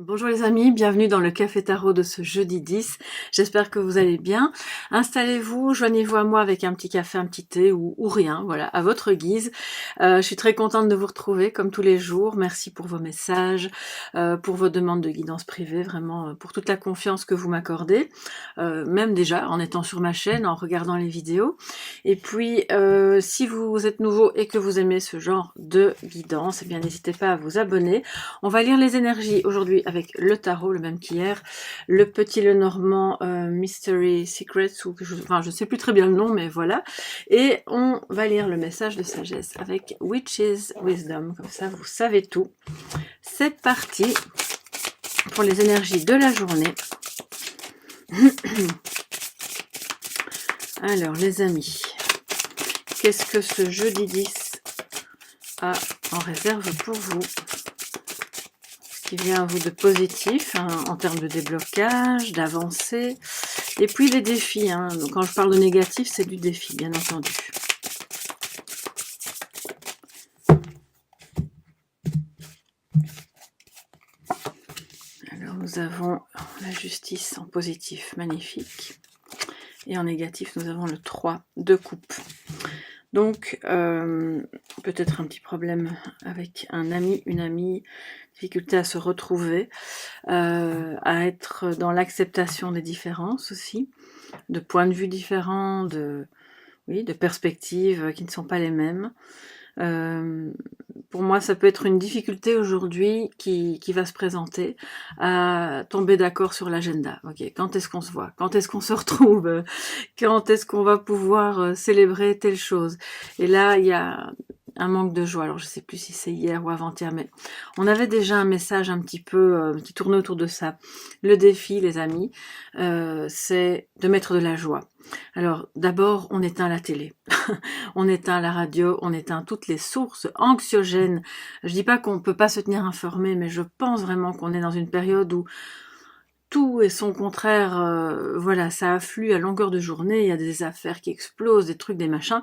Bonjour les amis, bienvenue dans le Café Tarot de ce jeudi 10. J'espère que vous allez bien. Installez-vous, joignez-vous à moi avec un petit café, un petit thé ou rien, voilà, à votre guise. Je suis très contente de vous retrouver comme tous les jours. Merci pour vos messages, pour vos demandes de guidance privée, vraiment pour toute la confiance que vous m'accordez, même déjà en étant sur ma chaîne, en regardant les vidéos. Et puis, si vous êtes nouveau et que vous aimez ce genre de guidance, eh bien n'hésitez pas à vous abonner. On va lire les énergies aujourd'hui avec le tarot, le même qu'hier, le petit Lenormand Mystery Secrets, ou je sais plus très bien le nom, mais voilà. Et on va lire le message de sagesse avec Witch's Wisdom, comme ça vous savez tout. C'est parti pour les énergies de la journée. Alors les amis, qu'est-ce que ce jeudi 10 a en réserve pour vous? Qui vient à vous de positif, hein, en termes de déblocage, d'avancée, et puis les défis. Hein. Donc, quand je parle de négatif, c'est du défi, bien entendu. Alors, nous avons la justice en positif, magnifique. Et en négatif, nous avons le 3 de coupe. Donc, peut-être un petit problème avec un ami, une amie, difficulté à se retrouver, à être dans l'acceptation des différences aussi, de points de vue différents, de perspectives qui ne sont pas les mêmes. Pour moi, ça peut être une difficulté aujourd'hui qui va se présenter, à tomber d'accord sur l'agenda. Ok, quand est-ce qu'on se voit? Quand est-ce qu'on se retrouve? Quand est-ce qu'on va pouvoir célébrer telle chose? Et là, il y a un manque de joie. Alors, je sais plus si c'est hier ou avant-hier, mais on avait déjà un message un petit peu qui tournait autour de ça. Le défi, les amis, c'est de mettre de la joie. Alors, d'abord, on éteint la télé, on éteint la radio, on éteint toutes les sources anxiogènes. Je dis pas qu'on peut pas se tenir informé, mais je pense vraiment qu'on est dans une période où tout et son contraire, voilà, ça afflue à longueur de journée, il y a des affaires qui explosent, des trucs, des machins.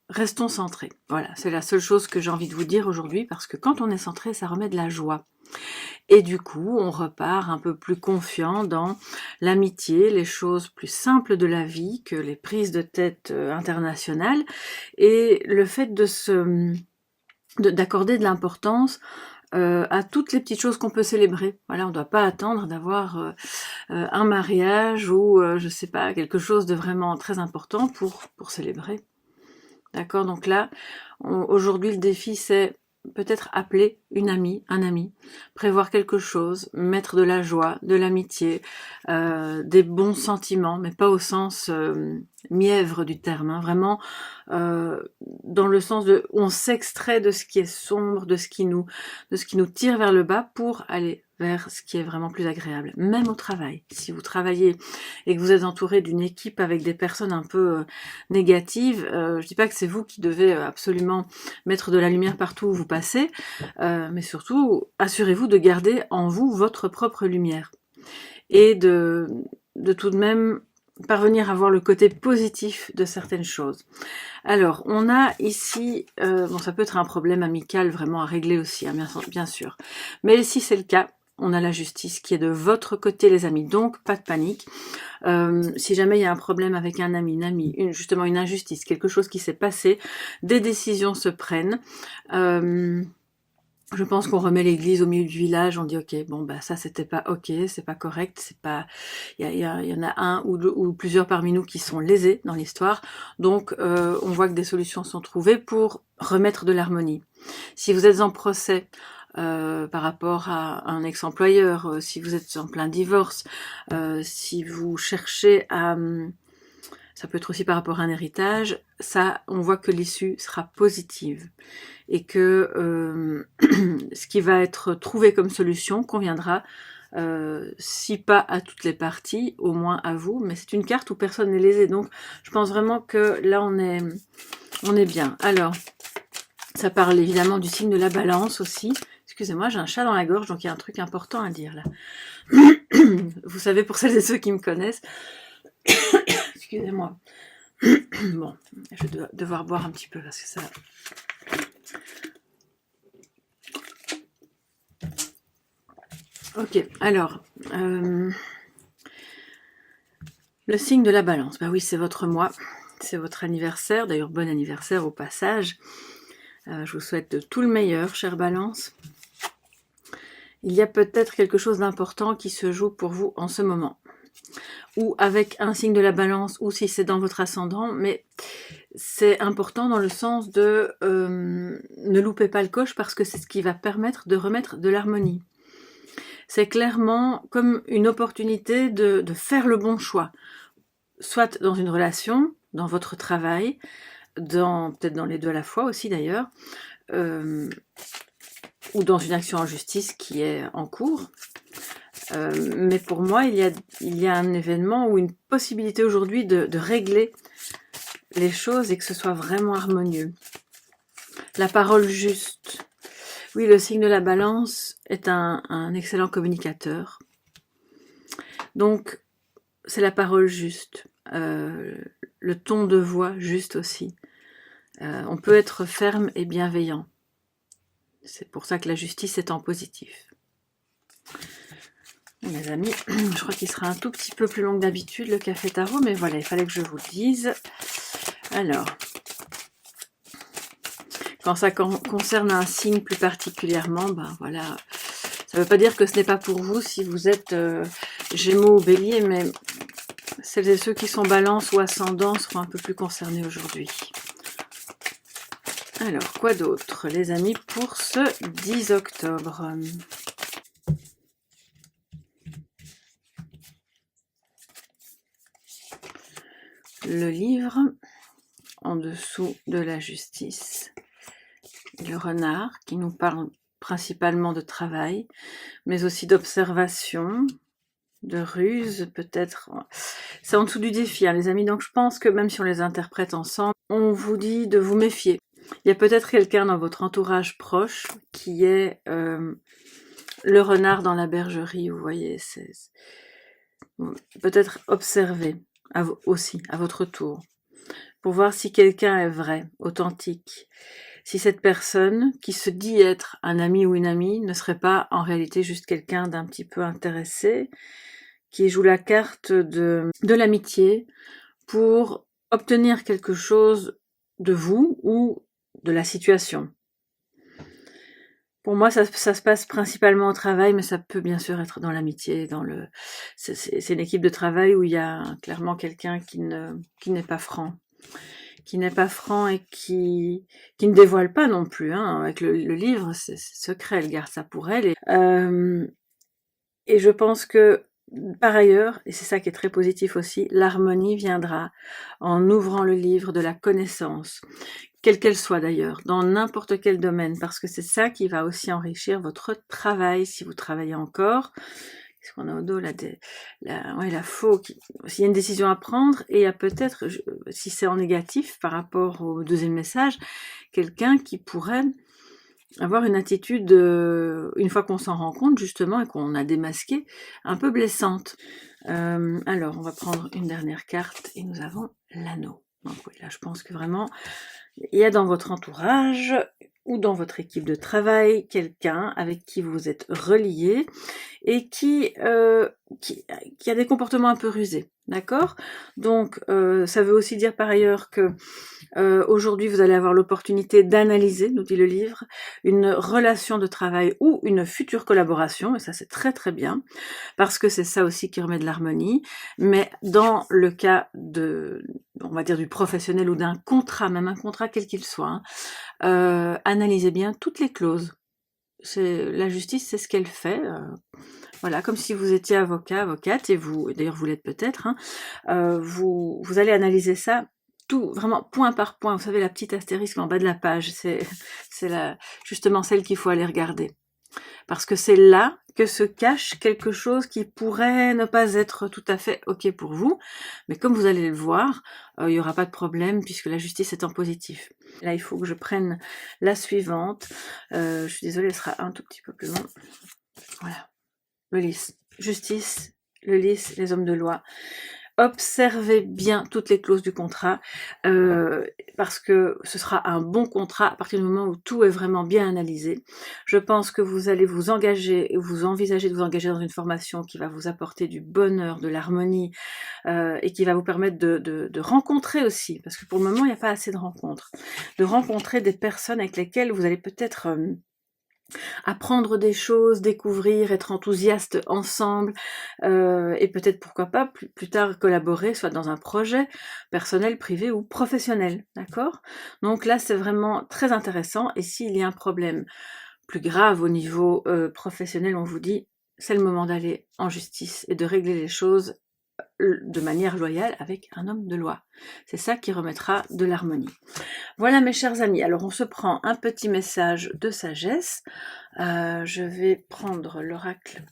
Restons centrés. Voilà, c'est la seule chose que j'ai envie de vous dire aujourd'hui, parce que quand on est centré, ça remet de la joie. Et du coup, on repart un peu plus confiant dans l'amitié, les choses plus simples de la vie que les prises de tête internationales, et le fait d'accorder de l'importance à toutes les petites choses qu'on peut célébrer. Voilà, on ne doit pas attendre d'avoir un mariage ou je sais pas, quelque chose de vraiment très important pour célébrer. D'accord, donc là, aujourd'hui le défi c'est peut-être appeler une amie, un ami, prévoir quelque chose, mettre de la joie, de l'amitié, des bons sentiments, mais pas au sens mièvre du terme, hein, vraiment dans le sens de on s'extrait de ce qui est sombre, de ce qui nous tire vers le bas pour aller vers ce qui est vraiment plus agréable. Même au travail, si vous travaillez et que vous êtes entouré d'une équipe avec des personnes un peu négatives, je dis pas que c'est vous qui devez absolument mettre de la lumière partout où vous passez, mais surtout assurez-vous de garder en vous votre propre lumière et de tout de même parvenir à voir le côté positif de certaines choses. Alors, on a ici, bon, ça peut être un problème amical vraiment à régler aussi, hein, bien sûr. Mais si c'est le cas, on a la justice qui est de votre côté, les amis. Donc, pas de panique. Si jamais il y a un problème avec un ami, une amie, justement une injustice, quelque chose qui s'est passé, des décisions se prennent. Je pense qu'on remet l'église au milieu du village, on dit ok, bon bah ça c'était pas ok, c'est pas correct, c'est pas, il y en a un ou deux, ou plusieurs parmi nous qui sont lésés dans l'histoire, donc on voit que des solutions sont trouvées pour remettre de l'harmonie. Si vous êtes en procès par rapport à un ex-employeur, si vous êtes en plein divorce, si vous cherchez à ça peut être aussi par rapport à un héritage, ça, on voit que l'issue sera positive et que ce qui va être trouvé comme solution conviendra, si pas à toutes les parties, au moins à vous, mais c'est une carte où personne n'est lésé, donc je pense vraiment que là on est bien. Alors, ça parle évidemment du signe de la balance aussi. Excusez-moi, j'ai un chat dans la gorge, donc il y a un truc important à dire là. Vous savez, pour celles et ceux qui me connaissent, excusez-moi. Bon, je vais devoir boire un petit peu parce que ça... Ok, alors, le signe de la balance, bah oui, c'est votre mois, c'est votre anniversaire, d'ailleurs bon anniversaire au passage. Je vous souhaite de tout le meilleur, chère balance. Il y a peut-être quelque chose d'important qui se joue pour vous en ce moment. Ou avec un signe de la balance, ou si c'est dans votre ascendant, mais c'est important dans le sens de ne loupez pas le coche parce que c'est ce qui va permettre de remettre de l'harmonie. C'est clairement comme une opportunité de faire le bon choix, soit dans une relation, dans votre travail, peut-être dans les deux à la fois aussi d'ailleurs, ou dans une action en justice qui est en cours. Mais pour moi, il y a un événement ou une possibilité aujourd'hui de régler les choses et que ce soit vraiment harmonieux. La parole juste. Oui, le signe de la balance est un excellent communicateur. Donc, c'est la parole juste. Le ton de voix juste aussi. On peut être ferme et bienveillant. C'est pour ça que la justice est en positif. Mes amis, je crois qu'il sera un tout petit peu plus long que d'habitude le café tarot, mais voilà, il fallait que je vous le dise. Alors, quand ça concerne un signe plus particulièrement, ben voilà, ça ne veut pas dire que ce n'est pas pour vous si vous êtes Gémeaux ou Bélier, mais celles et ceux qui sont Balance ou Ascendant seront un peu plus concernés aujourd'hui. Alors, quoi d'autre, les amis, pour ce 10 octobre? Le livre, en dessous de la justice. Le renard, qui nous parle principalement de travail, mais aussi d'observation, de ruse, peut-être. C'est en dessous du défi, hein, les amis. Donc je pense que même si on les interprète ensemble, on vous dit de vous méfier. Il y a peut-être quelqu'un dans votre entourage proche qui est le renard dans la bergerie, vous voyez. Peut-être observer aussi, à votre tour, pour voir si quelqu'un est vrai, authentique. Si cette personne, qui se dit être un ami ou une amie, ne serait pas en réalité juste quelqu'un d'un petit peu intéressé, qui joue la carte de l'amitié pour obtenir quelque chose de vous ou de la situation. Pour moi, ça se passe principalement au travail, mais ça peut bien sûr être dans l'amitié, c'est une équipe de travail où il y a clairement quelqu'un qui n'est pas franc. Qui n'est pas franc et qui ne dévoile pas non plus. Hein. Avec le livre, c'est secret, elle garde ça pour elle. Et je pense que, par ailleurs, et c'est ça qui est très positif aussi, l'harmonie viendra en ouvrant le livre de la connaissance, quelle qu'elle soit d'ailleurs, dans n'importe quel domaine, parce que c'est ça qui va aussi enrichir votre travail, si vous travaillez encore. Qu'est-ce qu'on a au dos là, la faux. S'il y a une décision à prendre, et il y a peut-être, si c'est en négatif par rapport au deuxième message, quelqu'un qui pourrait avoir une attitude, une fois qu'on s'en rend compte justement et qu'on a démasqué, un peu blessante. Alors, on va prendre une dernière carte et nous avons l'anneau. Donc oui, là je pense que vraiment, il y a dans votre entourage ou dans votre équipe de travail quelqu'un avec qui vous êtes relié et qui a des comportements un peu rusés, d'accord? Donc ça veut aussi dire par ailleurs que aujourd'hui vous allez avoir l'opportunité d'analyser, nous dit le livre, une relation de travail ou une future collaboration, et ça c'est très très bien, parce que c'est ça aussi qui remet de l'harmonie, mais dans le cas on va dire du professionnel ou d'un contrat, même un contrat quel qu'il soit, hein, analysez bien toutes les clauses. La justice, c'est ce qu'elle fait. Voilà, comme si vous étiez avocat, avocate, et d'ailleurs vous l'êtes peut-être, hein, vous allez analyser ça tout, vraiment point par point. Vous savez, la petite astérisque en bas de la page, c'est justement celle qu'il faut aller regarder. Parce que c'est là que se cache quelque chose qui pourrait ne pas être tout à fait OK pour vous. Mais comme vous allez le voir, il n'y aura pas de problème puisque la justice est en positif. Là, il faut que je prenne la suivante. Je suis désolée, elle sera un tout petit peu plus long. Voilà. Le lys. Justice, le lys, les hommes de loi. observez bien toutes les clauses du contrat, parce que ce sera un bon contrat à partir du moment où tout est vraiment bien analysé. Je pense que vous allez vous engager, vous envisagez de vous engager dans une formation qui va vous apporter du bonheur, de l'harmonie, et qui va vous permettre de rencontrer aussi, parce que pour le moment, il n'y a pas assez de rencontres, de rencontrer des personnes avec lesquelles vous allez peut-être apprendre des choses, découvrir, être enthousiaste ensemble, et peut-être pourquoi pas plus tard collaborer, soit dans un projet personnel, privé ou professionnel, d'accord? Donc là, c'est vraiment très intéressant, et s'il y a un problème plus grave au niveau professionnel, on vous dit, c'est le moment d'aller en justice et de régler les choses de manière loyale avec un homme de loi. C'est ça qui remettra de l'harmonie. Voilà mes chers amis, alors on se prend un petit message de sagesse. Je vais prendre l'oracle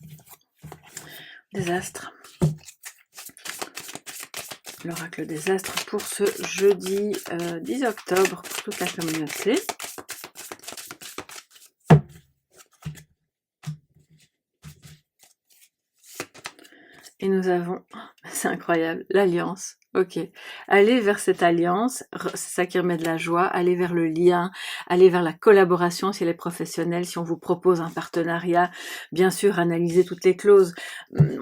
des astres. L'oracle des astres pour ce jeudi 10 octobre pour toute la communauté. Et nous avons, c'est incroyable, l'alliance. Ok, allez vers cette alliance, c'est ça qui remet de la joie, allez vers le lien, allez vers la collaboration si elle est professionnelle, si on vous propose un partenariat, bien sûr, analysez toutes les clauses,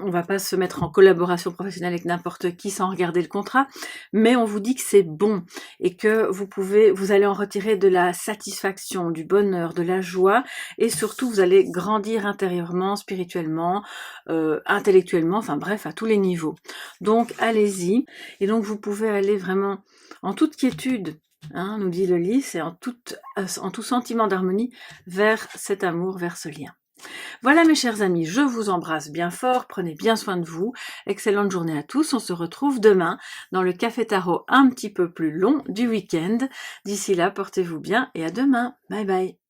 on va pas se mettre en collaboration professionnelle avec n'importe qui sans regarder le contrat, mais on vous dit que c'est bon et que vous allez en retirer de la satisfaction, du bonheur, de la joie et surtout vous allez grandir intérieurement, spirituellement, intellectuellement, enfin bref, à tous les niveaux. Donc allez-y. Et donc vous pouvez aller vraiment en toute quiétude, hein, nous dit le lys, et en tout sentiment d'harmonie vers cet amour, vers ce lien. Voilà mes chers amis, je vous embrasse bien fort, prenez bien soin de vous, excellente journée à tous, on se retrouve demain dans le Café Tarot un petit peu plus long du week-end. D'ici là, portez-vous bien et à demain, bye bye.